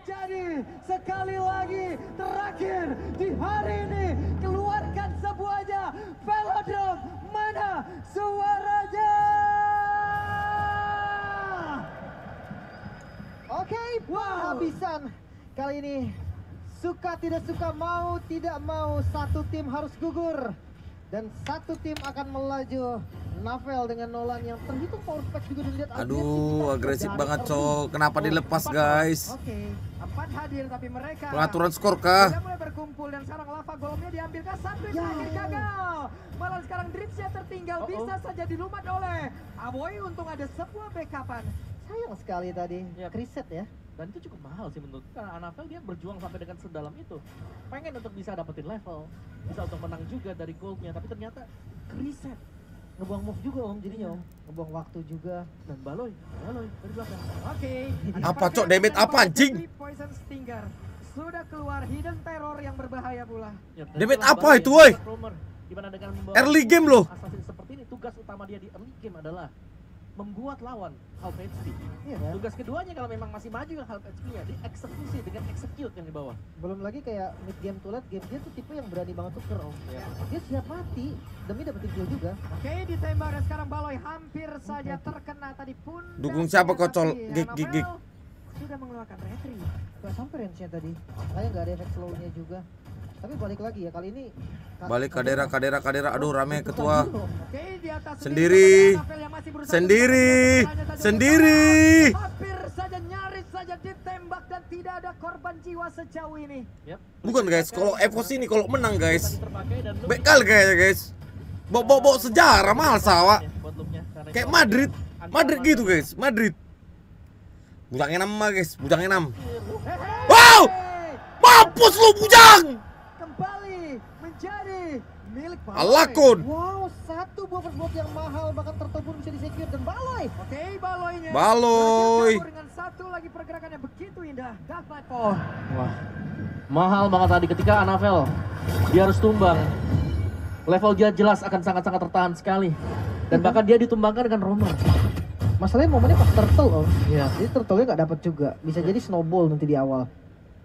Jadi sekali lagi terakhir di hari ini keluarkan sebuahnya Velodrome, mana suaranya? Oke, penghabisan kali ini suka tidak suka, mau tidak mau satu tim harus gugur dan satu tim akan melaju. Navel dengan Nolan yang terhitung power spec juga dilihat. Aduh, agresif banget cok. Kenapa dilepas guys? Oke, 4 hadir tapi mereka Pengaturan skor kah? sudah mulai berkumpul dan sekarang lava golomnya diambilkan sampai terakhir gagal. Malah sekarang Dripsnya tertinggal, bisa saja dilumat oleh Aboy. Untung ada sebuah backupan. Sayang sekali tadi, kriset ya. Dan itu cukup mahal sih menurutku, karena Anavel dia berjuang sampai dengan sedalam itu. Pengen untuk bisa dapetin level, bisa untuk menang juga dari goldnya, tapi ternyata reset. Ngebuang move juga om, jadinya om. Ngebuang waktu juga. Dan Baloy dari belakang. Oke. Apa, Cok? Damage apa, anjing? Poison Stinger sudah keluar, hidden terror yang berbahaya pula. Ya, Damage setelah apa Baloy itu, woi? Gimana dengan membawa Early game loh. Assassin seperti ini, tugas utama dia di early game adalah membuat lawan half HP. Iya kan? Tugas keduanya kalau memang masih maju ke half HP-nya, dieksekusi dengan execute yang di bawah. Belum lagi kayak mid game to late game, dia tuh tipe yang berani banget tuker om. Dia siap mati demi dapetin kill juga. Oke, ditembak dan sekarang Baloy hampir saja terkena tadi pun. Dukung siapa, Kocol? Gig. Sudah mengeluarkan retri. Gak sampai range-nya tadi. Makanya gak ada efek slow-nya juga. Tapi balik lagi ya, kali ini Balik kadera. Aduh rame ketua. Oke, di atas Sendiri. Navel yang masih berusaha Sendiri. hampir saja, nyaris saja ditembak dan tidak ada korban jiwa sejauh ini. Bukan guys, kalau EVOS ini kalau menang guys, Terpakai dan bekal kayaknya guys. Bawa sejarah mahal sawa. Kayak Madrid gitu guys, Madrid. Bujang enam guys, bujang enam. Wow! Mampus lu bujang! Kembali menjadi milik Baloy. Alakun. wow, satu buah first blood yang mahal bahkan tertubur bisa di-secure dan Baloy. Oke, Baloynya Baloy. bercampur dengan satu lagi pergerakan yang begitu indah. Dark Nightfall. wah, mahal banget tadi ketika Anavel dia harus tumbang. Level dia jelas akan sangat-sangat tertahan sekali. Dan bahkan dia ditumbangkan dengan Romer. Masalahnya momennya pas turtle om. Iya. Jadi turtle-nya gak dapat juga. Bisa jadi snowball nanti di awal.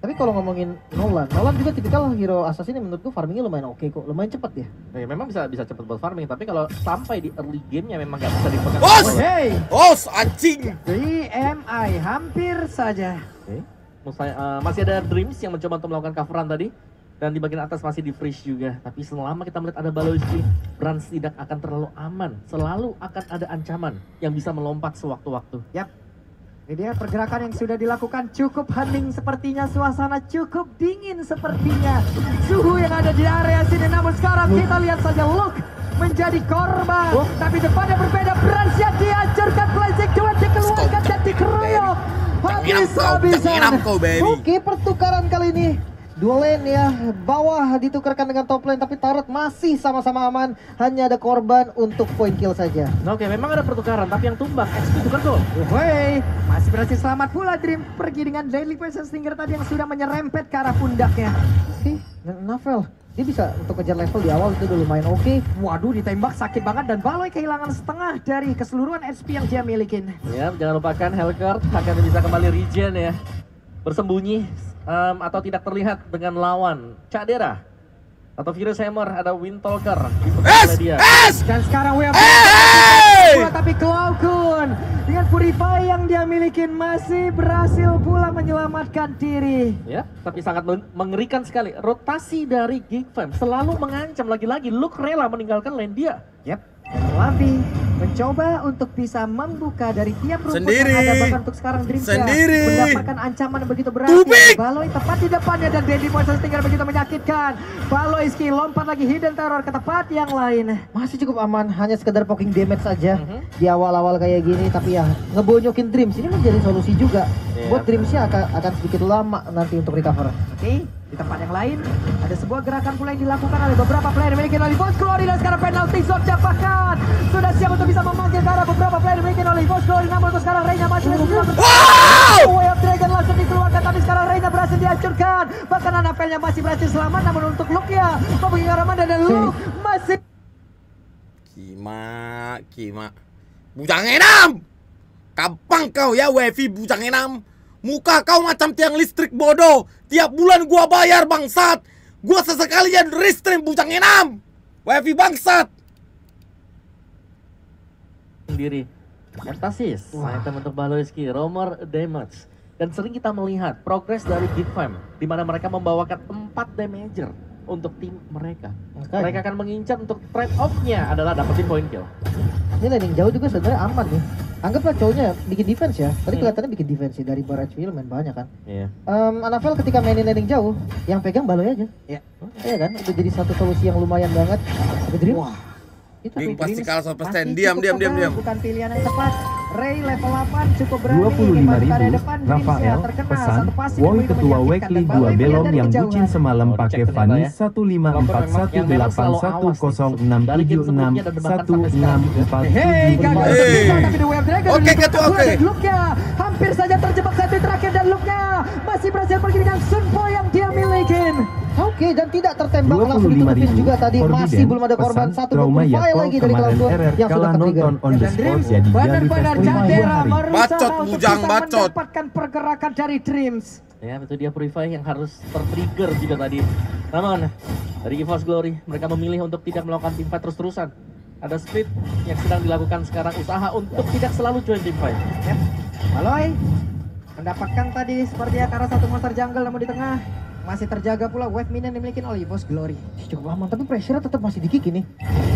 Tapi kalau ngomongin Nolan juga tipikal hero assassin yang menurutku farmingnya lumayan oke kok. Lumayan cepat ya. Ya, memang bisa cepet buat farming, tapi kalau sampai di early game-nya memang gak bisa dipegang. Os! Hey, Os anjing. 3MI hampir saja. Oke. Masih ada Dreams yang mencoba untuk melakukan coveran tadi. Dan di bagian atas masih di freeze juga. Tapi selama kita melihat ada Baloy, Brans tidak akan terlalu aman. Selalu akan ada ancaman yang bisa melompat sewaktu-waktu. Yap. Ini dia pergerakan yang sudah dilakukan, cukup hening sepertinya, suasana cukup dingin sepertinya. Suhu yang ada di area sini, namun sekarang kita lihat saja Luke menjadi korban. Tapi depannya berbeda, Brans yang dihancurkan, Blazing Duet dikeluarkan dan dikeroyok. Habis-habisan. Oke, pertukaran kali ini. Dua lane ya, bawah ditukarkan dengan top lane, tapi turret masih sama-sama aman. Hanya ada korban untuk point kill saja. Oke, memang ada pertukaran, tapi yang tumbang XP bukan tuh. Woi, masih berhasil selamat pula Dream, pergi dengan Deadly Poison Stinger tadi yang sudah menyerempet ke arah pundaknya. Oke, Navel, dia bisa untuk kejar level di awal itu udah lumayan oke. Waduh, ditembak sakit banget dan Baloy kehilangan setengah dari keseluruhan HP yang dia milikin. Ya, jangan lupakan Hellcurt akan bisa kembali regen ya. Bersembunyi atau tidak terlihat dengan lawan Cadera atau Virus Hammer, ada Windtalker oleh dia. Dan sekarang we tapi Cloudkun dengan Purify yang dia milikin masih berhasil pula menyelamatkan diri. Ya, tapi sangat mengerikan sekali. Rotasi dari Geekfam selalu mengancam, lagi-lagi Luke rela meninggalkan lane dia. Yap. Lampi mencoba untuk bisa membuka dari tiap rumput Sendiri. yang ada, bahkan untuk sekarang Dream Sendiri. mendapatkan ancaman yang begitu berat. Tubik. Baloy tepat di depannya dan Deadly Poison Stinger begitu menyakitkan. Baloy skill lompat lagi, hidden terror ke tempat yang lain. Masih cukup aman, hanya sekedar poking damage saja di awal-awal kayak gini. Tapi ya ngebonyokin Dreams ini menjadi solusi juga. Buat Dreamsnya akan sedikit lama nanti untuk recover. Oke, di tempat yang lain ada sebuah gerakan pula yang dilakukan oleh beberapa player dimiliki oleh Boss Glory, dan sekarang penalty zone bahkan sudah siap untuk bisa memanggil ke arah beberapa player dimiliki oleh Boss Glory. Namun untuk sekarang Reina masih Way of Dragon langsung dikeluarkan, tapi sekarang Reina berhasil dihancurkan. Bahkan Anavelnya masih berhasil selamat, namun untuk Luke ya mempunyai Ramada dan Luke masih Kima Bujang enam. Kampang kau ya Wevi bujang enam. Muka kau macam tiang listrik bodoh. Tiap bulan gua bayar bangsat. Gua sesekali jadi restream bujang 6. Wifi bangsat. Sendiri. Entasis, item untuk Baloyski, Romer damage. Dan sering kita melihat progres dari Geek Fam, di mana mereka membawakan 4 damager untuk tim mereka. Mereka akan mengincar untuk trade off-nya adalah dapetin point kill. Ini landing jauh juga sebenarnya aman nih. Anggaplah cowoknya bikin defense ya. Tadi kelihatannya bikin defense sih dari Barrage Wheel main banyak kan. Iya. Anavel ketika mainin landing jauh, yang pegang Baloy aja. Iya. Iya kan? Itu jadi satu solusi yang lumayan banget. Ada Dream. Wah. Itu Bing tuh. pasti kalah 100%. Masih Diam. cukup tegar, bukan pilihan yang tepat. Ray level 8 cukup berani. 25.000 Rafael pesan woi ketua Weekly gua belom yang bucin semalam pakai Fanny 154180676761647. Hei, gagal bisa, tapi The Wave Dragon Oke, ketua, oke. dan Look-nya hampir saja terjebak satu terakhir dan Look-nya masih berhasil pergi dengan Sunpo yang dia milikin. Oke, dan tidak tertembak langsung ditutupin juga tadi. Masih belum ada korban. Satu trauma file Yakov lagi dari kemarin Cloud RR yang sudah kalah tertrigger. nonton on the Dan spot Dreams jadi jadi benar-benar tes 5 Candera hari. berusaha Bacot, untuk bujang, bisa bacot. mendapatkan pergerakan dari Dreams. Ya, itu dia Purify yang harus tertrigger juga tadi. Namun, dari EVOS Glory, mereka memilih untuk tidak melakukan teamfight terus-terusan. Ada split yang sedang dilakukan sekarang, usaha untuk tidak selalu join teamfight. Yep. Baloy mendapatkan tadi sepertinya karena satu monster jungle, namun di tengah masih terjaga pula wave minion dimiliki oleh EVOS Glory. Cukup aman, tapi pressure tetap masih di kick ini.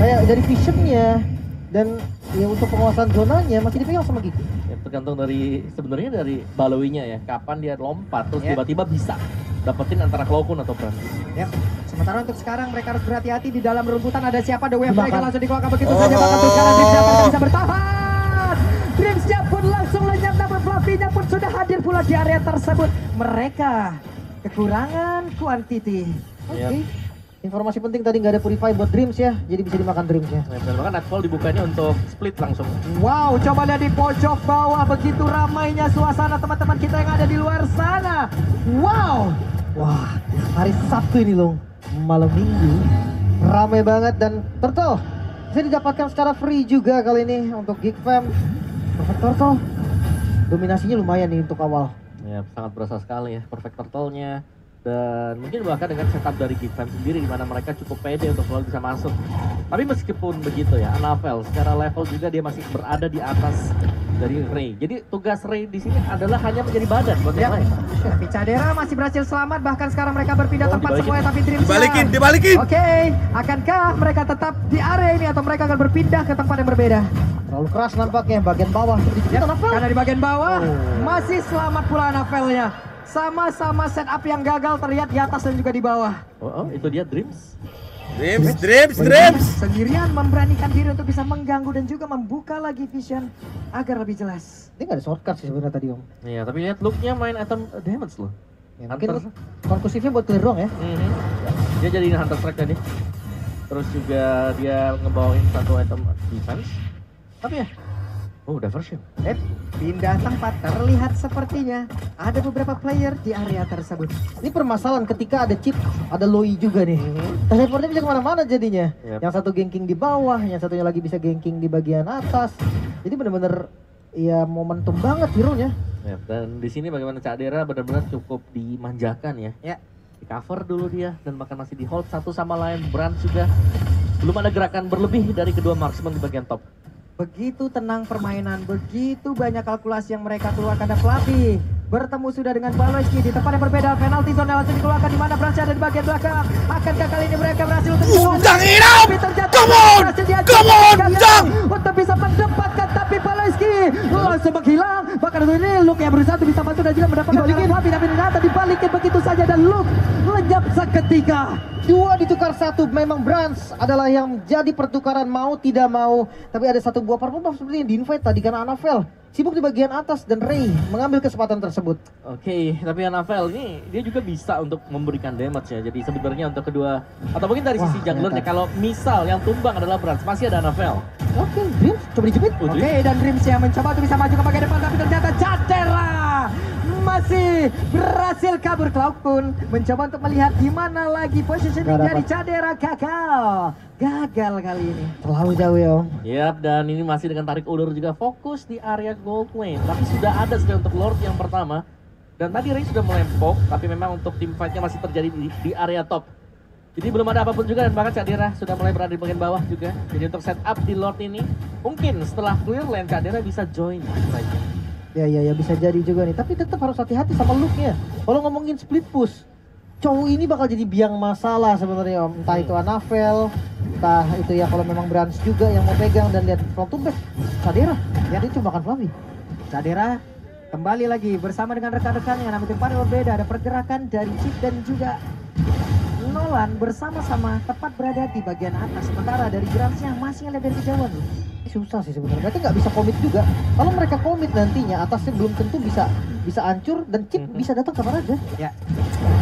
Kayak dari visionnya dan ya untuk penguasaan zonanya masih dipegang sama Gigi. Ya, tergantung dari sebenarnya dari Baloy-nya ya, kapan dia lompat terus Ya. tiba-tiba bisa dapetin antara Cloakun atau Brand. Yep. Sementara untuk sekarang mereka harus berhati-hati di dalam rumputan. Ada siapa? The Wave Dimakan. Dragon langsung dikeluarkan begitu saja. Bahkan tuh sekarang Dreams apakah bisa bertahan? Dreamsnya pun langsung lenyap, namun Fluffy-nya pun sudah hadir pula di area tersebut. Mereka kekurangan quantity. Oke. Yep. Informasi penting tadi nggak ada Purify buat Dreams ya, jadi bisa dimakan Dreamsnya. Nah, dan bahkan Nightfall dibukanya untuk split langsung. Wow, coba lihat di pojok bawah begitu ramainya suasana teman-teman kita yang ada di luar sana. Wow. Wah, hari Sabtu ini loh, malam Minggu, ramai banget dan Turtle bisa didapatkan secara free juga kali ini untuk Geek Fam. Perfect Turtle, dominasinya lumayan nih untuk awal. Ya, sangat berasa sekali ya Perfect Turtle-nya. Dan mungkin bahkan dengan setup dari Geek Fam sendiri di mana mereka cukup pede untuk selalu bisa masuk. Tapi meskipun begitu ya, Anavel secara level juga dia masih berada di atas dari Ray. Jadi tugas Ray di sini adalah hanya menjadi badan buat yang lain. Tapi Cadera masih berhasil selamat, bahkan sekarang mereka berpindah tempat dibalikin. semuanya, tapi Dreams Dibalikin. Oke, akankah mereka tetap di area ini atau mereka akan berpindah ke tempat yang berbeda? Terlalu keras nampaknya bagian bawah. Karena di bagian bawah masih selamat pula Anavelnya. Sama-sama setup yang gagal terlihat di atas dan juga di bawah. Oh, itu dia Dreams. Dreams. Sendirian memberanikan diri untuk bisa mengganggu dan juga membuka lagi vision agar lebih jelas. Ini nggak ada shortcut sih sebenarnya tadi Om. Iya, tapi lihat look-nya main item damage loh. Ya, mungkin Hunter. konklusifnya buat clear doang ya. Dia jadi Hunter Strike tadi. Terus juga dia ngebawain satu item defense. Tapi ya, diversion. Pindah tempat terlihat sepertinya ada beberapa player di area tersebut. Ini permasalahan ketika ada chip, ada Loi juga nih. Teleportnya bisa kemana-mana jadinya. Yep. Yang satu ganking di bawah, yang satunya lagi bisa ganking di bagian atas. Jadi bener-bener ya momentum banget hero-nya. Ya, dan di sini bagaimana Cadera benar-benar cukup dimanjakan ya. Ya. Di cover dulu dia dan bahkan masih di hold satu sama lain. Brand juga belum ada gerakan berlebih dari kedua marksman di bagian top. Begitu tenang permainan, begitu banyak kalkulasi yang mereka keluarkan. Ada Fluffy bertemu sudah dengan Baloyski di tempat yang berbeda. Penalti zone langsung dikeluarkan di mana Branch ada di bagian belakang. Akankah kali ini mereka berhasil untuk Bujang hidup! Tapi ternyata Come on! berhasil dihajar. Come on, Gagal Bujang! untuk bisa mendapatkan, tapi Baloyski langsung menghilang. Bahkan ini Luke yang berusaha untuk bisa masuk dan juga mendapatkan Fluffy, tapi ternyata dibalikin begitu saja dan Luke lenyap seketika. Dua ditukar satu, memang Branch adalah yang jadi pertukaran mau tidak mau. Tapi ada satu buah purple buff seperti yang di-invite tadi karena Anavel sibuk di bagian atas dan Ray mengambil kesempatan tersebut. Oke, tapi Anavel ini dia juga bisa untuk memberikan damage ya. Jadi sebenarnya untuk kedua atau mungkin dari sisi junglernya kalau misal yang tumbang adalah Branch, masih ada Anavel. Oke, Dreams coba dijepit. Oke, dan Dreams yang mencoba untuk bisa maju ke bagian depan, tapi ternyata Cadera masih berhasil kabur. Cloud pun mencoba untuk melihat di mana lagi positioning Nggak dari dapat. Cadera. Gagal kali ini. Terlalu jauh ya Om. Yap, dan ini masih dengan tarik ulur juga fokus di area gold lane. Tapi sudah ada sudah untuk Lord yang pertama. Dan tadi Ray sudah melempok, tapi memang untuk tim fight-nya masih terjadi di area top. Jadi belum ada apapun juga, dan bahkan Cak Dera sudah mulai berada di bagian bawah juga. Jadi untuk setup di Lord ini, mungkin setelah clear lane Cak Dera bisa join fight-nya. Ya bisa jadi juga nih, tapi tetap harus hati-hati sama look-nya. Kalau ngomongin split push, cowok ini bakal jadi biang masalah sebenarnya Om. Entah itu Anavel, entah itu ya kalau memang Brans juga yang mau pegang, dan lihat front to back Cak Dera, ya dia cuma makan Fluffy. Cak Dera kembali lagi bersama dengan rekan-rekannya, namun tempatnya berbeda. Ada pergerakan dari Chip dan juga Nolan bersama-sama tepat berada di bagian atas. Sementara dari Gransnya masih ngeliat dari kejauhan loh. Susah sih sebenarnya, mereka nggak bisa komit juga. Kalau mereka komit nantinya atasnya belum tentu bisa hancur, dan Chip bisa datang kapan aja. Ya.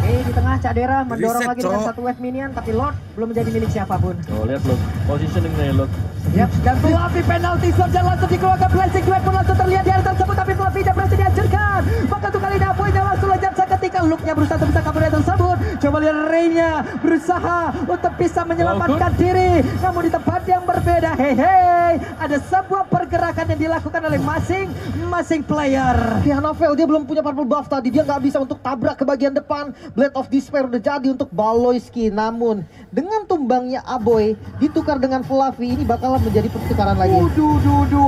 Oke, di tengah Cak Dera mendorong Reset, lagi dengan Cok. satu wave minion, tapi Lord belum menjadi milik siapapun. Oh, lihat loh, positioning nih loh. Yap, dan Fluffy penalti zone dan langsung dikeluarkan. Blessing duet pun langsung terlihat di area tersebut, tapi Fluffy tidak berhasil dihancurkan. Maka untuk kali ini Apoy langsung loncat ketika Luke-nya berusaha untuk bisa kabur dari tersebut. Coba lihat Ray-nya berusaha untuk bisa menyelamatkan diri, namun di tempat yang berbeda. Hei, ada sebuah pergerakan yang dilakukan oleh masing-masing player. Ya Novel, dia belum punya purple buff tadi, dia nggak bisa untuk tabrak ke bagian depan. Blade of Despair udah jadi untuk Baloyski, namun dengan tumbangnya Aboy ditukar dengan Fluffy, ini bakalan menjadi pertukaran lagi.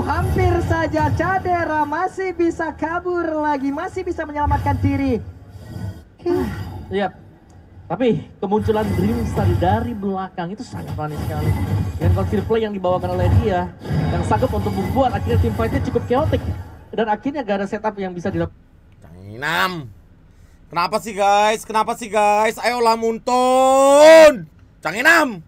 Hampir saja Cak Dera masih bisa kabur lagi, masih bisa menyelamatkan diri. Iya. Tapi kemunculan Dreams tadi dari belakang itu sangat manis sekali. Dan conceal play yang dibawakan oleh dia, yang sanggup untuk membuat akhirnya tim fight-nya cukup chaotic. Dan akhirnya gak ada setup yang bisa dilakukan. Canginam. Kenapa sih guys? Ayolah Muntun. Canginam.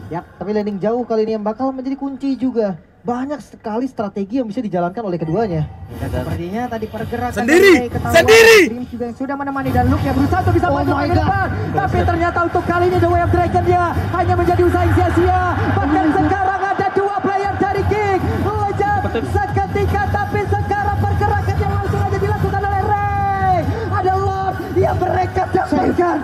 Ya, tapi landing jauh kali ini yang bakal menjadi kunci juga. Banyak sekali strategi yang bisa dijalankan oleh keduanya. Sepertinya tadi pergerakan Sendiri! dari ketahuan Sendiri! Dreams juga yang sudah menemani, dan Luke yang berusaha untuk bisa Oh maju my ke God. depan. Tapi ternyata untuk kali ini The Way of Dragon dia hanya menjadi usaha yang sia-sia. Bahkan sekarang ada dua player dari King Legend seketika, tapi sekarang pergerakan yang langsung aja dilakukan oleh Ray. Ada Lord yang mereka dapatkan.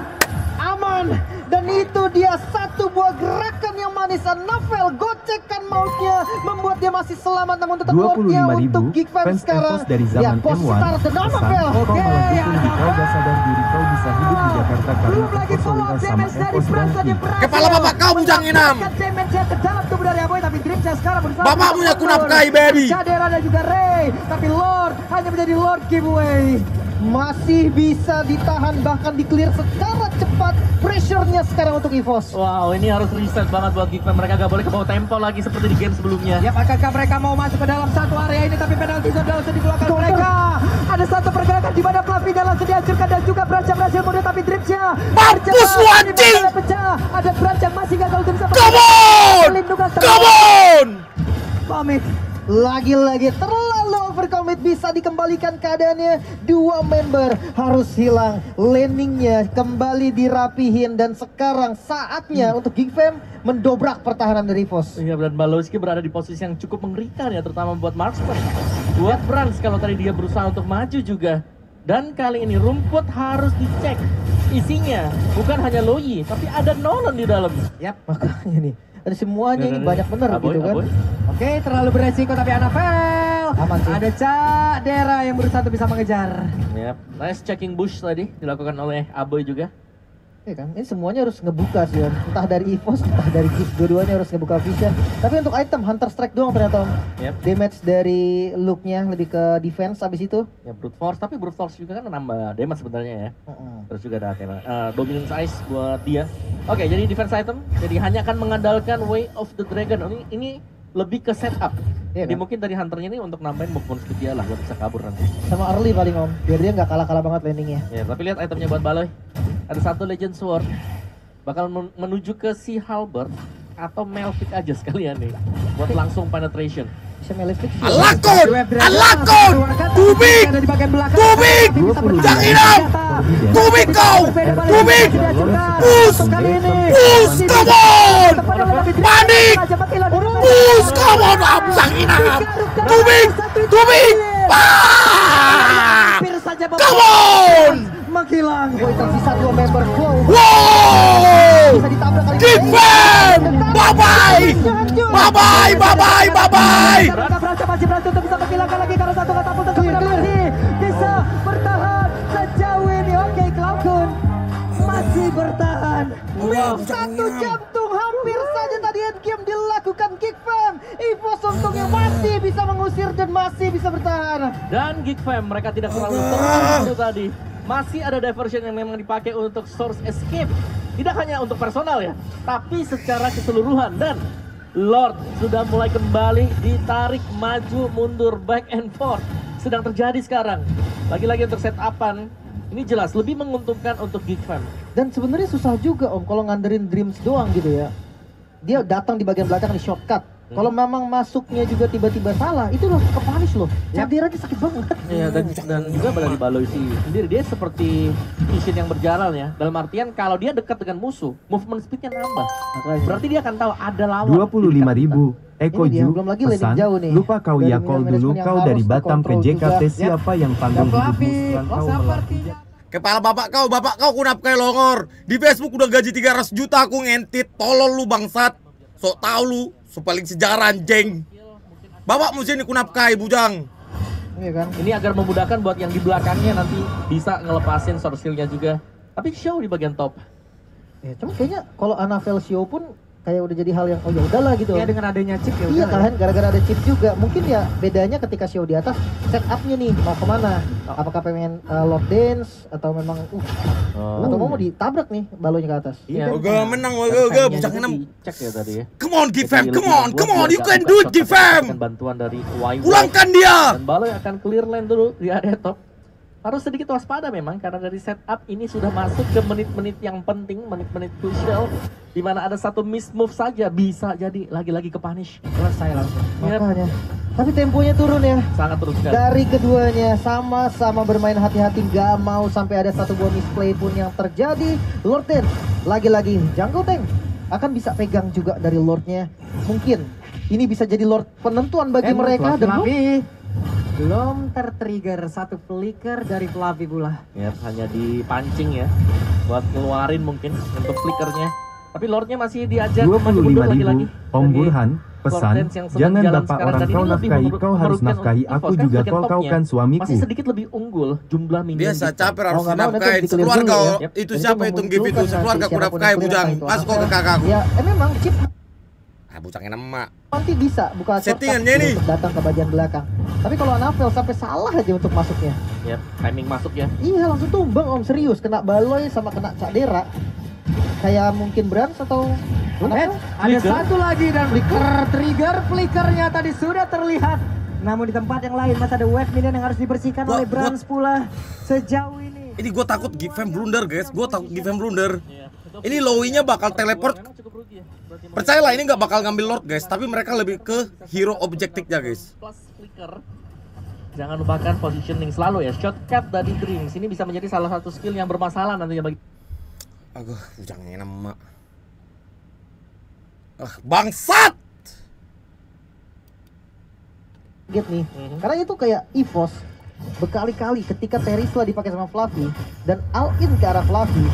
Aman, dan itu dia satu buah gerakan yang manis. Novel gocekkan mouse-nya membuat dia masih selamat, namun tetap Lord-nya 25.000 untuk Geek Fam fans sekarang. EVOS dari zaman Ya, post M1 start the pesan, Novel. kau Oke, walaupun ya, kau gak sadar diri kau bisa hidup di Jakarta karena Belum lagi kau follow up solidar sama damage dari EVOS Brans dan tadi Ki. berhasil Kepala bapak kau Canginam. mendapatkan damage yang ke dalam tubuh dari Aboy, tapi Dreamsnya sekarang berusaha Bapak untuk punya mundur. kunafkai, baby. Cak Dera dan juga Ray, tapi Lord hanya menjadi Lord giveaway. Masih bisa ditahan, bahkan di clear secara cepat. Pressure-nya sekarang untuk EVOS. Wow, ini harus reset banget buat Geekman. Mereka gak boleh ke bawah tempo lagi seperti di game sebelumnya. Ya, apakah mereka mau masuk ke dalam satu area ini, tapi penalti sudah langsung dikeluarkan mereka. Ada satu pergerakan di mana Fluffy dan langsung dihancurkan, dan juga Brans yang berhasil mundur, tapi Dreamsnya Mampus lu, anjing! pecah. Ada Brans yang masih gagal untuk bisa Come on! melindungi Come on! Pamit. Lagi-lagi terlalu overcommit, bisa dikembalikan keadaannya. Dua member harus hilang, landingnya kembali dirapihin, dan sekarang saatnya untuk Geek Fam mendobrak pertahanan dari EVOS. Iya, dan Baloyski berada di posisi yang cukup mengerikan ya, terutama buat Marksman. Buat Brans kalau tadi dia berusaha untuk maju juga. Dan kali ini rumput harus dicek isinya. Bukan hanya Loyi, tapi ada Nolan di dalam. Yap. Makanya nih, ada semuanya ini banyak bener Aboy, gitu kan. Aboy. Oke, terlalu beresiko, tapi Anavel. Aman sih. Ada Cak Dera yang berusaha untuk bisa mengejar. Yap, nice checking bush tadi dilakukan oleh Aboy juga. Iya kan, ini semuanya harus ngebuka sih, Om. Entah dari EVOS, entah dari Geek, dua-duanya harus ngebuka vision. Tapi untuk item Hunter Strike doang ternyata, Om. Yap. Damage dari look-nya lebih ke defense abis itu. Ya brute force, tapi brute force juga kan menambah damage sebenarnya ya. Terus juga ada dominance ice buat dia. Oke, jadi defense item, jadi hanya akan mengandalkan Way of the Dragon. Ini lebih ke setup. Iya Jadi kan? mungkin dari hunternya ini untuk nambahin movement speed dia lah buat bisa kabur nanti. Sama early paling, Om, biar dia nggak kalah-kalah banget landingnya. Ya, tapi lihat itemnya buat Baloy. Ada satu Legend Sword, bakal menuju ke Sea Halberd atau Melfic aja sekalian nih, buat langsung penetration. Bisa Malefic sih. Alakon! Alakon! Tubik! Tubik! Canginam! Tubik kau! Tubik! Push! Push! Come on! Panik! Push! Come on! Canginam! Tubik! Tubik! Hampir saja Come on! menghilang. Boy, tersisa dua member flow. Wow! Bisa ditabrak kali ini. Defend! Bye-bye! Bye-bye! Bye-bye! Bye-bye! Franca masih berhasil untuk bisa menghilangkan lagi karena satu katapult dan kemudian masih bisa bertahan sejauh ini. Oke, Cloud9 masih bertahan. Satu jantung hampir saja tadi endgame dilakukan GigFam. EVOS untungnya masih bisa mengusir dan masih bisa bertahan. Dan GigFam mereka tidak terlalu tenang itu tadi. Masih ada diversion yang memang dipakai untuk source escape. Tidak hanya untuk personal ya, tapi secara keseluruhan. Dan Lord sudah mulai kembali ditarik maju mundur back and forth. Sedang terjadi sekarang. Lagi-lagi untuk setupan. Ini jelas lebih menguntungkan untuk GigFam. Dan sebenarnya susah juga Om kalau nganderin Dreams doang gitu ya. Dia datang di bagian belakang di shortcut. Kalau memang masuknya juga tiba-tiba salah, itu loh kepanish loh. Cadir aja sakit banget. Iya, dan juga dari Baloi sendiri dia seperti vision yang berjalan ya. Dalam artian kalau dia dekat dengan musuh, movement speednya nambah. Berarti dia akan tahu ada lawan. 25.000. Eko Ini dia, Ju, belum lagi landing pesan, jauh nih. lupa kau Dari ya call manajemen dulu yang kau harus dari Batam ke dikontrol JKT juga. siapa yang panggung hidupmu serantau melati. Kepala bapak kau kunap kayak longor. Di Facebook udah gaji 300 juta aku ngentit. Tolol lu bangsat. Sok tahu lu, paling sejarah anjing. Bapak mesti ini kunap kai bujang. Iya kan? Ini agar memudahkan buat yang di belakangnya nanti bisa ngelepasin source skill-nya juga. Tapi show di bagian top. Ya, cuma kayaknya kalau Anavel Show pun kayak udah jadi hal yang oh ya udahlah gitu. Ya dengan adanya chip ya Iya udah. kan, gara-gara ada chip juga. Mungkin ya bedanya ketika show di atas, setupnya nih mau kemana? Apakah pengen Lord Dance atau memang atau mau ditabrak nih balonya ke atas? Iya. Oga menang, Dan oga timenya bujang juga 6. dicek ya tadi ya. Come on GigFam, Jadi come lebih on, membuat come on, buat you gak can dapat do it shot GigFam. dengan bantuan dari Y-Wall. Ulangkan dia. Dan Baloi akan clear lane dulu di area top. Harus sedikit waspada memang karena dari setup ini sudah masuk ke menit-menit yang penting, menit-menit crucial di mana ada satu miss move saja bisa jadi lagi-lagi ke punish. Selesai langsung. Makanya. Tapi temponya turun ya. Sangat terus sekali. Dari keduanya sama-sama bermain hati-hati, gak mau sampai ada satu buah misplay pun yang terjadi. Lord Ten lagi-lagi Jungle Tank akan bisa pegang juga dari Lordnya. Mungkin ini bisa jadi Lord penentuan bagi mereka dan belum tertrigger satu flicker dari Flavi pula. Ya, hanya dipancing ya buat ngeluarin mungkin untuk flickernya. Tapi Lordnya masih diajak maju mundur lagi-lagi. 25.000. Om Burhan, pesan, Lord Dance yang sedang jangan jalan bapak sekarang orang dan kau ini lebih nafkahi, kau harus merugikan nafkahi, untuk aku EVOS, juga bagian kau topnya kan suamiku. masih sedikit lebih unggul jumlah minion. Biasa di top. capek harus nggak mau, nanti dinafkahin. di-clear Sekeluarga dulu ya. itu siapa itu give itu sekeluarga aku nafkahin bujang. Masuk kau ke kakakku. Ya, memang chip Ah bujangnya nama. nanti bisa buka shortcut Settingannya nih. untuk datang ke bagian belakang. Tapi kalau Anavel sampai salah aja untuk masuknya. Ya, timing masuk ya. Iya langsung tumbang Om, serius kena Baloi sama kena Cakdera. Kayak mungkin Brans atau Anavel. Ada satu lagi dan flickernya tadi sudah terlihat. Namun di tempat yang lain masih ada wave minion yang harus dibersihkan oleh Brans pula sejauh ini. Ini gue takut GigFam blunder guys. Gue takut GigFam blunder. Ini Lowy-nya bakal teleport. Memang cukup rugi ya. Berarti Percayalah ini nggak bakal ngambil Lord guys. Tapi mereka lebih ke hero objektifnya guys. plus flicker. Jangan lupakan positioning selalu ya. Shortcut dari Dreams ini bisa menjadi salah satu skill yang bermasalah nantinya bagi. Aduh bujangnya nama. Bangsat. Get nih. Karena itu kayak EVOS berkali-kali ketika Terisla dipakai sama Fluffy dan all in ke arah Fluffy.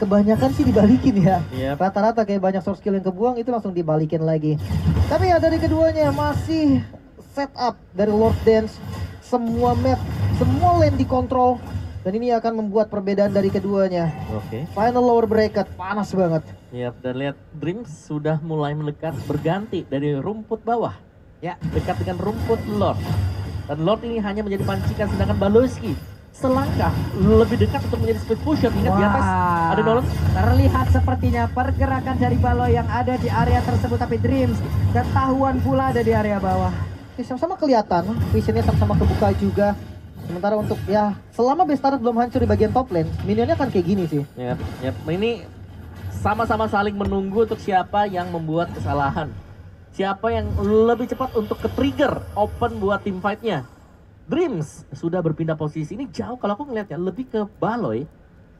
Kebanyakan sih dibalikin ya. Yep. Rata-rata kayak banyak source skill yang kebuang itu langsung dibalikin lagi. Tapi ya dari keduanya masih setup dari Lord Dance. Semua map, semua lane dikontrol. Dan ini akan membuat perbedaan dari keduanya. Oke. Final lower bracket, panas banget. Ya, dan lihat Dreams sudah mulai mendekat berganti dari rumput bawah. Ya, dekat dengan rumput Lord. Dan Lord ini hanya menjadi pancikan sedangkan Baloyski selangkah lebih dekat untuk menjadi split pusher. Ingat di atas ada Nolan. Terlihat sepertinya pergerakan dari Baloi yang ada di area tersebut, tapi Dreams ketahuan pula ada di area bawah. Sama-sama kelihatan, visionnya sama-sama kebuka juga. Sementara untuk ya selama Bestard belum hancur di bagian top lane, minionnya kan kayak gini sih. Ya, ini sama-sama saling menunggu untuk siapa yang membuat kesalahan. Siapa yang lebih cepat untuk ke-trigger open buat tim fight-nya. Dreams sudah berpindah posisi. Ini jauh kalau aku ngeliatnya lebih ke Baloi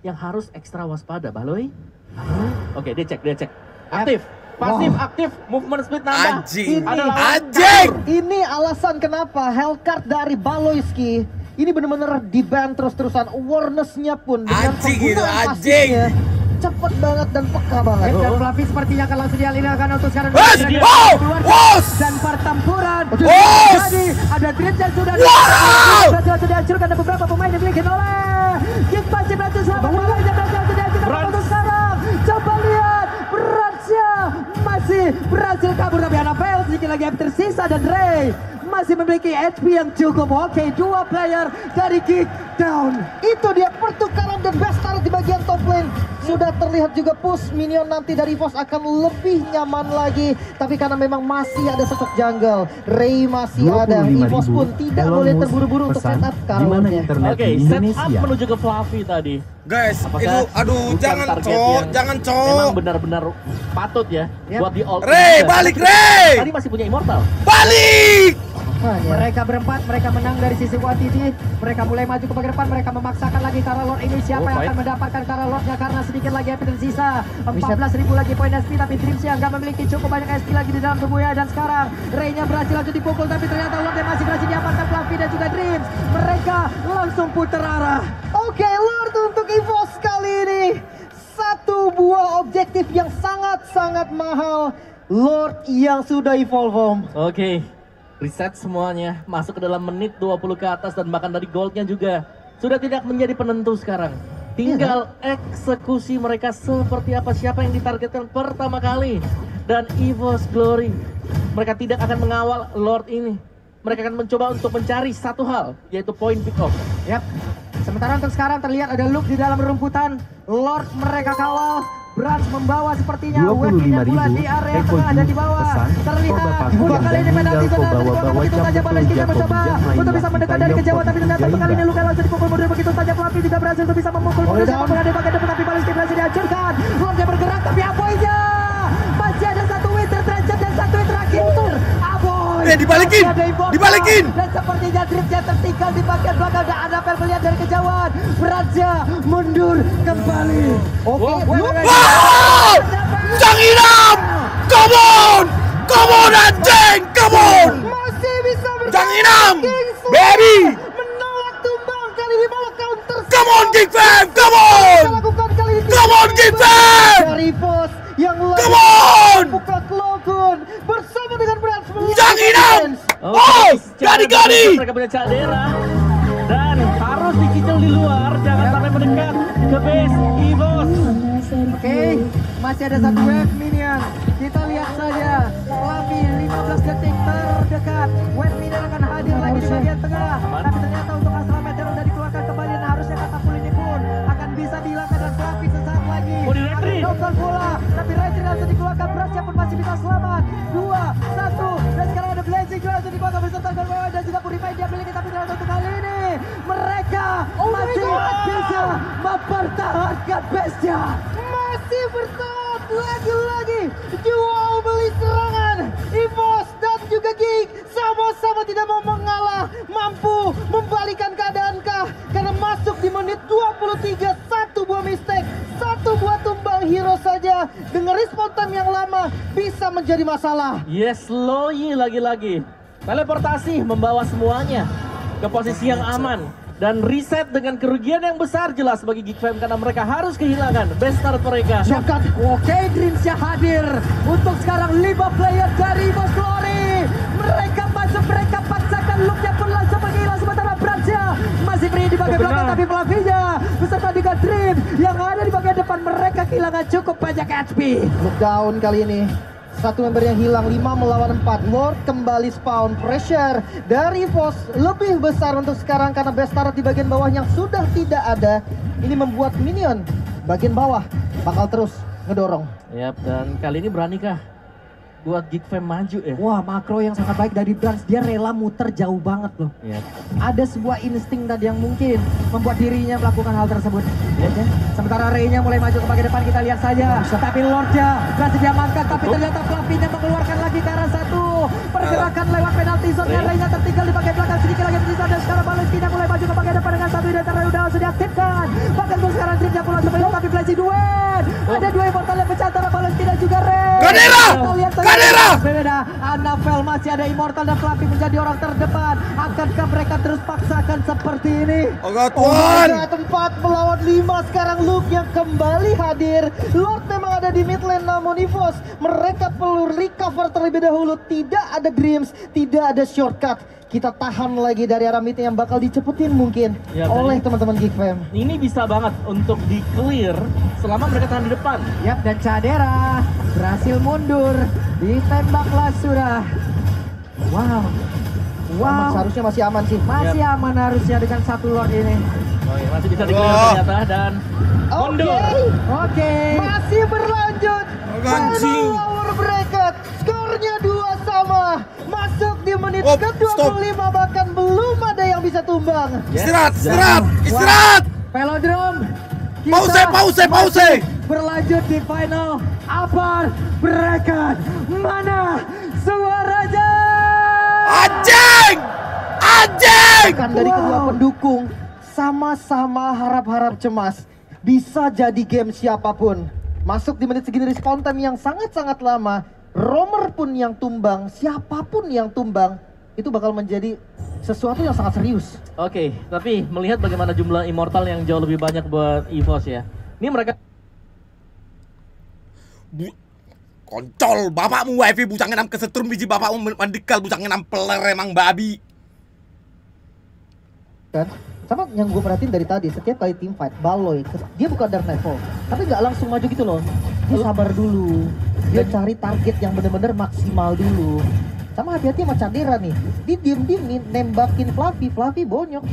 yang harus ekstra waspada. Baloi. Oke, dia cek. Aktif. Pasif, aktif, movement speed nambah. Anjing. Ada lawan. Anjing. Ini alasan kenapa Hellcard dari Baloyski ini benar-benar di-ban terus-terusan. Awareness-nya pun dengan Anjing itu, penggunaan anjing. pasifnya cepet banget dan peka banget. Dan Fluffy sepertinya akan langsung dialihkan untuk sekarang. Dan pertempuran. Jadi ada Dreams yang sudah berhasil dihancurkan dan beberapa pemain dimiliki oleh Geek masih berhasil selamat malam dan berhasil dihancurkan untuk sekarang. Coba lihat Bransnya masih berhasil kabur tapi Annabelle sedikit lagi yang tersisa dan Ray masih memiliki HP yang cukup oke. Dua player dari Geek down. Itu dia pertukaran The Best Start di bagian top lane. Sudah terlihat juga push minion nanti dari EVOS akan lebih nyaman lagi. Tapi karena memang masih ada sosok jungle, Ray masih ada. EVOS pun tidak boleh terburu-buru untuk setup karunnya. Oke, setup menuju ke Fluffy tadi. Guys, Apakah itu aduh bukan jangan target cok, yang jangan Memang cok. benar-benar patut ya buat di all. Ray, balik Ray. Tadi masih punya immortal. Balik. Mereka berempat, mereka menang dari sisi Watiti. Mereka mulai maju ke bagian depan, mereka memaksakan lagi Kara Lord ini. Siapa yang akan mendapatkan Kara Lordnya karena sedikit lagi HP tersisa. 14.000 lagi poin SP, tapi Dreamsnya nggak memiliki cukup banyak SP lagi di dalam tubuhnya. Dan sekarang Ray-nya berhasil langsung dipukul, tapi ternyata Lordnya masih berhasil diamankan Fluffy dan juga Dreams. Mereka langsung putar arah. Oke, Lord untuk EVOS kali ini. Satu buah objektif yang sangat-sangat mahal. Lord yang sudah evolve home. Oke, reset semuanya, masuk ke dalam menit 20 ke atas dan bahkan dari goldnya juga sudah tidak menjadi penentu sekarang. Tinggal eksekusi mereka seperti apa, siapa yang ditargetkan pertama kali. Dan EVOS Glory, mereka tidak akan mengawal Lord ini. Mereka akan mencoba untuk mencari satu hal, yaitu poin pick off. Yap. Sementara untuk sekarang terlihat ada Luke di dalam rumputan. Lord mereka kawal. Brans membawa sepertinya Webnya pula di area tengah dan di bawah. Terlihat untuk kali ini penalti saudara begitu saja Balas kita mencoba untuk bisa mendekat dari kejauhan, tapi ternyata untuk kali ini Luka langsung dipukul mundur begitu saja. Fluffy juga berhasil untuk bisa memukul mundur dari bagian depan, tapi Balas berhasil dihancurkan. Lordnya bergerak tapi Aboynya masih ada satu win terderajat dan satu win terakhir. Aboy Dibalikin. Dan sepertinya Dreamsnya tertinggal di bagian belakang dan Annabelle melihat dari kejauhan. Bransnya mundur kembali. Oke, Wow! Janginam! Come on anjing, come on! masih bisa Janginam, baby! menolak tumbang kali ini malah counter. Come on, Geek Fam, come on! Lakukan kali ini. Come on, Geek Fam! Dari bos yang Come on! buka Klogun bersama dengan Brans. Janginam! Oh, gadi! Mereka punya caldera dan harus dicicil di luar, jangan sampai mendekat ke base EVOS. Oke, masih ada satu wave minion. Kita lihat saja. Fluffy 15 detik terdekat. Wave minion akan hadir lagi di bagian tengah. Tapi ternyata untuk Astra Meteor sudah dikeluarkan kembali dan harusnya katapult ini pun akan bisa dihilangkan dan Fluffy sesaat lagi. Akan knockdown bola. Tapi Retri langsung dikeluarkan. Brasnya pun masih bisa selamat. 2, 1. Dan sekarang ada Blazing juga langsung dikeluarkan beserta Gorwewe dan juga Purify dia miliki. Tapi ternyata untuk kali ini mereka masih bisa mempertahankan base-nya. Masih bertahan lagi-lagi jual beli serangan. EVOS dan juga Geek sama-sama tidak mau mengalah, mampu membalikan keadaankah karena masuk di menit 23. Satu buah mistake, satu buah tumbang hero saja dengan respawn time yang lama bisa menjadi masalah. Yes, Loyi lagi-lagi teleportasi membawa semuanya ke posisi yang aman. Dan reset dengan kerugian yang besar jelas bagi Geek Fam karena mereka harus kehilangan best start mereka. Shotgun. Oke, Dreamsnya hadir untuk sekarang 5 player dari EVOS Glory. Mereka masuk, mereka paksakan Luke-nya pun langsung menghilang sementara Bransnya masih beri di bagian belakang tapi Fluffy-nya beserta dengan Dream yang ada di bagian depan mereka kehilangan cukup banyak HP. Look down kali ini. Satu member yang hilang, 5 melawan 4. Lord kembali spawn. Pressure dari EVOS lebih besar untuk sekarang karena best turret di bagian bawah yang sudah tidak ada. Ini membuat minion bagian bawah bakal terus ngedorong. Yap, dan kali ini beranikah buat Geek Fam maju ya? Wah, makro yang sangat baik dari Brans. Dia rela muter jauh banget loh. Yap. Ada sebuah insting tadi yang mungkin membuat dirinya melakukan hal tersebut. Ya. Sementara Ray-nya mulai maju ke bagian depan, kita lihat saja. Tapi Lord-nya berhasil diamankan, tapi ternyata Fluffy-nya mengeluarkan lagi ke arah satu. Pergerakan lewat penalti zone-nya, Ray-nya tertinggal di bagian belakang sedikit lagi tersisa. Dan sekarang Baleski mulai maju ke bagian depan dengan satu dan udah langsung diaktifkan. Bahkan untuk sekarang Dreamnya pula sebagai tapi Flashing Duet. Ada dua immortal yang pecah antara Palestina juga Red. Kadira! Kadira! Berbeda. Anafel masih ada immortal dan Fluffy menjadi orang terdepan. Akankah mereka terus paksakan seperti ini? Oke Tuhan. Tempat melawan 5 sekarang Luke yang kembali hadir. Lord memang ada di mid lane namun EVOS mereka perlu recover terlebih dahulu. Tidak ada Dreams, tidak ada shortcut. Kita tahan lagi dari arah mid yang bakal dicepetin mungkin Ya, oleh teman-teman Geek Fam. Ini bisa banget untuk di clear selama mereka tahan di depan. Yap, dan Cadera berhasil mundur. Ditembaklah sudah. Wow. Emang seharusnya masih aman sih. Masih aman harusnya dengan satu Lord ini. Oh iya, masih bisa di clear ternyata dan mundur. Oke. Masih berlanjut. Anjing. Power bracket. Skornya 2 sama. Masuk di menit Oh, ke-25 bahkan belum ada yang bisa tumbang. Istirahat, istirahat, istirahat. Velodrome. Pause. Berlanjut di final. Apa bracket? Mana suaranya? Anjing! Anjing! Kan dari kedua pendukung sama-sama harap-harap cemas. Bisa jadi game siapapun. Masuk di menit segini respawn time yang sangat-sangat lama. Romer pun yang tumbang, siapapun yang tumbang, itu bakal menjadi sesuatu yang sangat serius. Oke, tapi melihat bagaimana jumlah immortal yang jauh lebih banyak buat EVOS ya. Ini mereka Koncol, bapakmu wifi bucangnya nam kesetrum biji bapakmu mandikal bucangnya nam peler emang babi. Kan? Sama yang gue perhatiin dari tadi, setiap kali team fight, Baloy, dia bukan Dark Knight Fall, tapi nggak langsung maju gitu loh. Dia sabar dulu, dia cari target yang bener-bener maksimal dulu. Sama hati-hati sama Cadera nih, dia diem-diem nembakin Fluffy bonyok.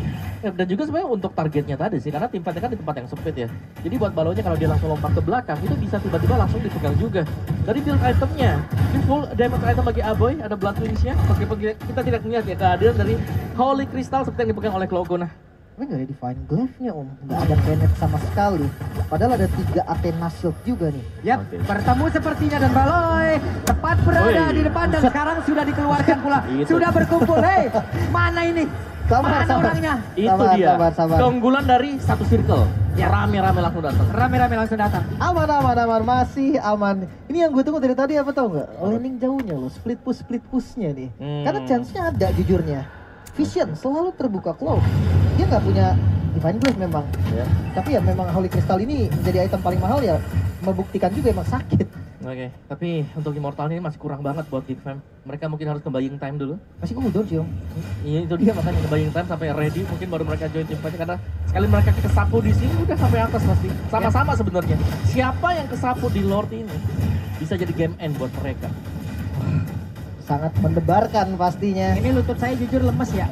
ya, dan juga sebenarnya untuk targetnya tadi sih, karena tim fightnya kan di tempat yang sempit ya. Jadi buat Balonya kalau dia langsung lompat ke belakang, itu bisa tiba-tiba langsung dipegang juga. Dari build itemnya, ini full damage item bagi Aboy, ada Blood Wings-nya. Meskipun kita tidak melihat ya kehadiran dari Holy Crystal seperti yang dipegang oleh Clogo. Tapi nggak ada Divine Glaive-nya om, nggak ada Bennett sama sekali. Padahal ada 3 Athena Shield juga nih. Yap, Oke. bertemu sepertinya dan Baloy tepat berada Oi. di depan dan sekarang sudah dikeluarkan pula. Itu. Sudah berkumpul. Hei, mana ini? Sabar, Mana sabar. orangnya? Itu dia, Sabar. keunggulan dari satu circle. Ya. Rame-rame langsung datang. Rame-rame langsung datang. Aman, masih aman. Ini yang gue tunggu dari tadi apa tau nggak? Landing jauhnya loh, split push-nya nih. Karena chance-nya ada jujurnya. Vision selalu terbuka close. Dia nggak punya Divine Glaive memang. Ya. Tapi ya memang Holy Crystal ini menjadi item paling mahal ya. Membuktikan juga emang sakit. Oke, tapi untuk Immortal ini masih kurang banget buat Geek Fam. Mereka mungkin harus ke buying time dulu. Masih cooldown sih om. Iya itu dia makanya ke buying time sampai ready mungkin baru mereka join tim fight karena sekali mereka kesapu di sini udah sampai atas pasti. Sama-sama sebenarnya. Siapa yang kesapu di Lord ini bisa jadi game end buat mereka. Sangat mendebarkan pastinya. Ini lutut saya jujur lemes ya.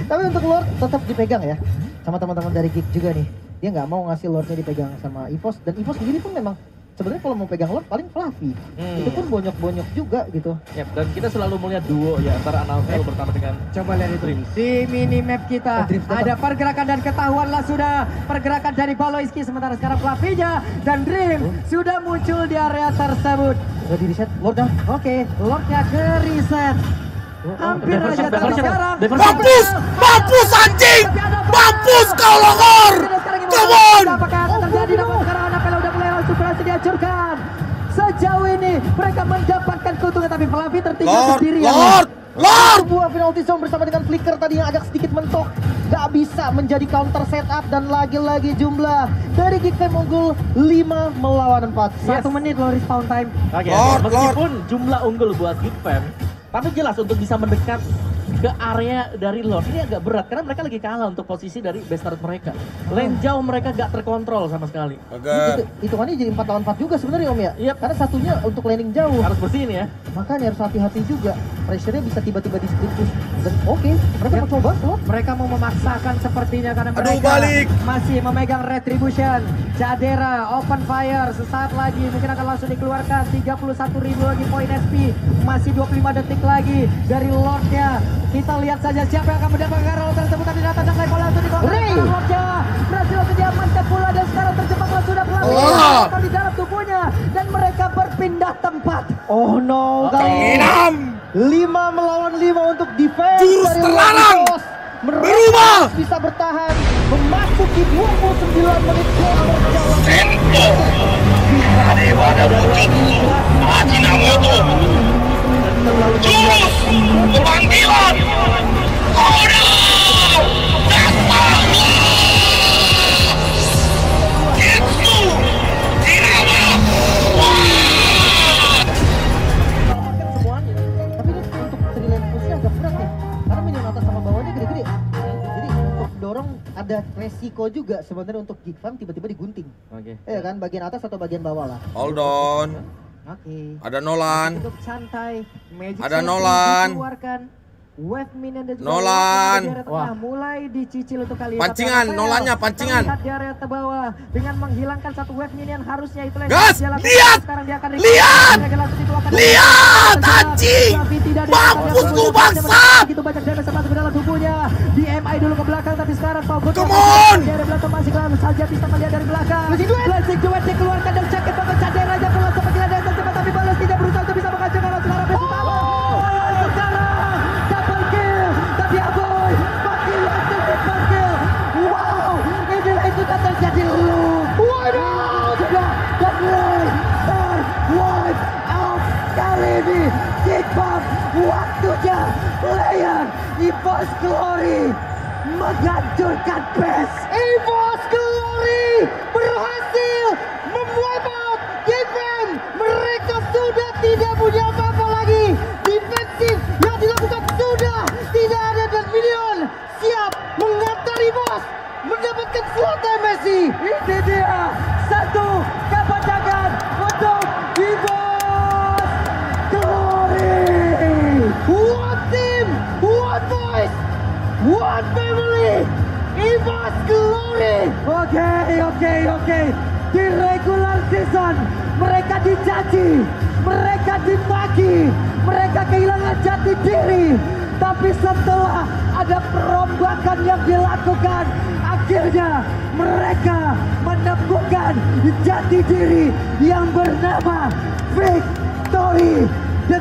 Tapi untuk Lord tetap dipegang ya. Sama teman-teman dari Geek juga nih. Dia nggak mau ngasih Lordnya dipegang sama EVOS. Dan EVOS sendiri pun memang sebenarnya kalau mau pegang Lord paling Fluffy. Itu pun bonyok-bonyok juga gitu. Yap, dan kita selalu melihat duo ya antara Anafel bersama dengan Coba lihat itu. Dreams. Di minimap kita Dreams datang. ada pergerakan dan ketahuanlah sudah pergerakan dari Baloyski sementara sekarang Fluffy-nya dan Dream sudah muncul di area tersebut. Udah di reset Lord dah. Oke, Lordnya ke reset. Hampir aja tapi sekarang. Mampus! Mampus anjing! Mampus kau longor! Come on! Apakah akan terjadi namun sekarang Anapel udah mulai langsung berhasil dihancurkan. Sejauh ini mereka mendapatkan keuntungan tapi Fluffy tertinggal Lord! sendirian. Lord! Sebuah penalty zone bersama dengan Flicker tadi yang agak sedikit mentok. Gak bisa menjadi counter setup dan lagi-lagi jumlah dari Geek Fam unggul 5 melawan 4. 1 menit loh respawn time. Oke, Lord, meskipun jumlah unggul buat Geek Fam, tapi jelas untuk bisa mendekat ke area dari Lord ini agak berat karena mereka lagi kalah untuk posisi dari base turret mereka. Lane jauh mereka gak terkontrol sama sekali. Oke. Hitungannya jadi 4 lawan 4 juga sebenarnya om ya. Yep. Karena satunya untuk landing jauh. Harus bersihin ya. Makanya harus hati-hati juga. Pressure-nya bisa tiba-tiba di split push. Dan oke, mereka mau coba Lord. Mereka mau memaksakan sepertinya karena Aduh, mereka balik. masih memegang retribution. Cadera open fire sesaat lagi mungkin akan langsung dikeluarkan 31.000 lagi poin SP. Masih 25 detik lagi dari Lordnya. Kita lihat saja siapa yang akan mendapatkan role tersebut tadi datang dan bola langsung dikontrol Lordnya. Berhasil langsung diamankan pula dan sekarang terjebaklah sudah pelan di dalam tubuhnya dan mereka berpindah tempat. Oh no, kali ini Enam! 5 melawan 5 untuk defense Jurus dari terlarang. Lord. Berubah! Bisa bertahan memasuki 29 menit berjalan. Jurus pemanggilan Oda Datang Getsu Hirama. Semuanya. Tapi ini untuk triline pushnya agak berat nih, karena minion atas sama bawahnya gede-gede. Jadi untuk dorong ada resiko juga sebenarnya untuk Geek Farm tiba-tiba digunting. Oke. Kan bagian atas atau bagian bawah lah. Hold on. Oke. Ada Nolan. Untuk santai. Magic Ada Shell Nolan. dikeluarkan. Wave minion dan juga Nolan. di area tengah mulai dicicil untuk kali ini. Pancingan, Tapi Nolannya, Rafael pancingan. terlihat di area terbawah dengan menghilangkan satu wave minion harusnya itu Gas, yang dilakukan. lihat! Sekarang dia akan Lihat! Lihat, Tapi anjing! tidak Mampus lu, dilakukan. bangsat! Begitu banyak damage masuk ke dalam tubuhnya. Di MI dulu ke belakang tapi sekarang Power Come on! di area belakang masih lalu saja bisa melihat dari belakang. Blazing Duet dikeluarkan dan sakit banget Caden Raja pulang sampai kira dan cepat tapi balas tidak berusaha untuk bisa menghancurkan sekarang base utama. Sekarang double kill tapi Aboy makin lanjut triple kill. Wow, inilah itu sudah terjadi dulu. Waduh, sudah dan mulai wipe out kali ini. Geek Farm waktunya player EVOS Glory menghancurkan base. EVOS Glory berhasil memwipe out Geek Farm. Mereka sudah tidak punya apa-apa lagi. Defensif yang dilakukan sudah tidak ada dan minion siap mengantar EVOS mendapatkan slot Messi. Ini dia satu kemenangan untuk EVOS Glory. One team, one voice, one family. EVOS Glory. Oke. Di regular season mereka dicaci, mereka dimaki, mereka kehilangan jati diri. Tapi setelah ada perombakan yang dilakukan, akhirnya mereka menemukan jati diri yang bernama Victory. The